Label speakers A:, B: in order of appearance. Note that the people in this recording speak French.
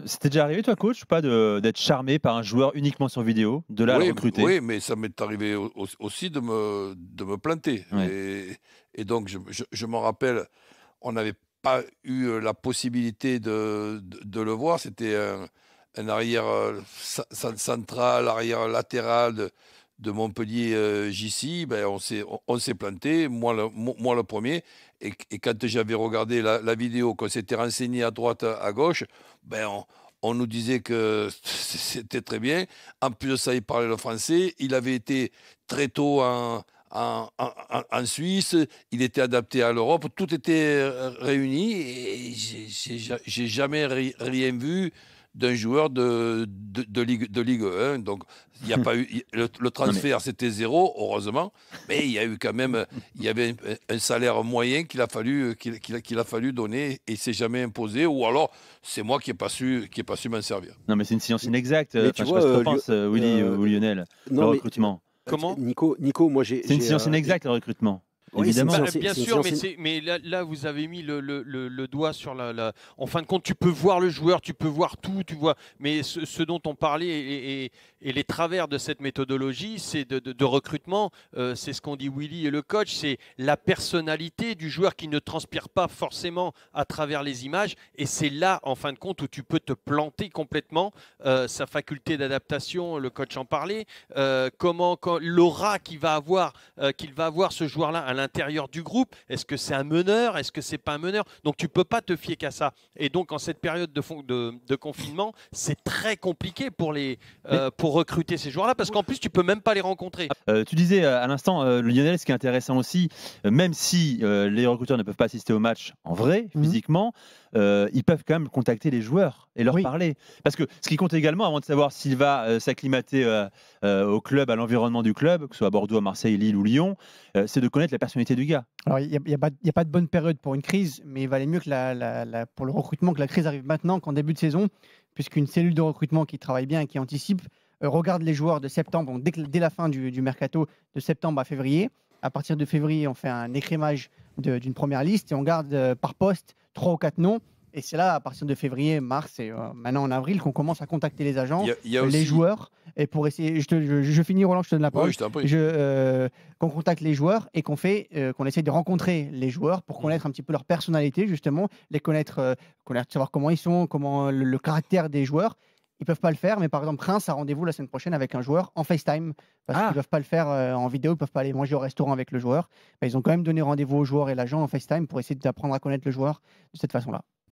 A: C'était déjà arrivé toi coach ou pas d'être charmé par un joueur uniquement sur vidéo, de là à le
B: Oui,
A: recruter?
B: oui, mais ça m'est arrivé aussi de me planter
A: Ouais.
B: et donc je m'en rappelle, on n'avait pas eu, la possibilité de le voir. C'était un arrière, central, arrière latéral de Montpellier, JC. Ben, on s'est planté, moi le premier. Et quand j'avais regardé la vidéo, qu'on s'était renseigné à droite, à gauche, ben, on nous disait que c'était très bien. En plus de ça, il parlait le français. Il avait été très tôt en Suisse. Il était adapté à l'Europe. Tout était réuni et j'ai jamais rien vu d'un joueur de Ligue 1. Donc, il n'y a pas eu. Le
A: Non mais
B: transfert, c'était zéro, heureusement. Mais il y a eu quand même. Il y avait un salaire moyen qu'il a fallu donner et il s'est jamais imposé. Ou alors, c'est moi qui ai pas su m'en servir.
A: non mais c'est une science
C: M
A: inexacte,
C: mais
A: enfin
C: tu
A: je sais pas
C: vois,
A: ce que tu en penses, Willy ou
C: l
A: Lionel, le
C: non mais tu
A: recrutement?
D: Comment?
C: Nico, moi
A: C'est une science inexacte le recrutement,
C: oui, c'est une
A: évidemment.
C: science
D: Bien
C: c'est une
D: sûr,
C: science
D: mais,
C: in
D: mais là, vous avez mis le doigt sur En fin de compte, tu peux voir le joueur, tu peux voir tout, tu vois. Mais ce dont on parlait et les travers de cette méthodologie, c'est de recrutement, c'est ce qu'ont dit Willy et le coach, c'est la personnalité du joueur qui ne transpire pas forcément à travers les images. Et c'est là, en fin de compte, où tu peux te planter complètement. Sa faculté d'adaptation, le coach en parlait. L'aura qu'il va avoir ce joueur-là à l'intérieur du groupe. Est-ce que c'est un meneur? Est-ce que c'est pas un meneur? Donc tu peux pas te fier qu'à ça. Et donc en cette période de confinement, c'est très compliqué pour recruter ces joueurs-là parce qu'en plus tu peux même pas les rencontrer.
A: Tu disais à l'instant, Lionel, ce qui est intéressant aussi, même si les recruteurs ne peuvent pas assister au match en vrai,
E: Mmh.
A: physiquement, ils peuvent quand même contacter les joueurs et leur
E: Oui.
A: parler. Parce que ce qui compte également, avant de savoir s'il va s'acclimater au club, à l'environnement du club, que ce soit à Bordeaux, à Marseille, Lille ou Lyon, c'est de connaître la personnalité du gars.
E: Alors il y a pas de bonne période pour une crise, mais il valait mieux que pour le recrutement que la crise arrive maintenant qu'en début de saison, puisqu'une cellule de recrutement qui travaille bien et qui anticipe, regarde les joueurs de septembre, donc dès la fin du mercato, de septembre à février. À partir de février, on fait un écrémage d'une première liste et on garde par poste 3 ou 4 noms. Et c'est là, à partir de février, mars et maintenant en avril, qu'on commence à contacter les agents,
B: Il y a
E: les
B: aussi.
E: joueurs, et pour essayer. Je finis, Roland, je te donne la
B: Oui,
E: parole.
B: je t'en prie.
E: Qu'on contacte les joueurs et qu'on essaie de rencontrer les joueurs pour connaître un petit peu leur personnalité, justement, les connaître, savoir comment ils sont, comment le caractère des joueurs. Ils peuvent pas le faire, mais par exemple, Reims a rendez-vous la semaine prochaine avec un joueur en FaceTime parce qu'ils
A: Ah,
E: peuvent pas le faire en vidéo, ils peuvent pas aller manger au restaurant avec le joueur. Ils ont quand même donné rendez-vous aux joueurs et l'agent en FaceTime pour essayer d'apprendre à connaître le joueur de cette façon-là.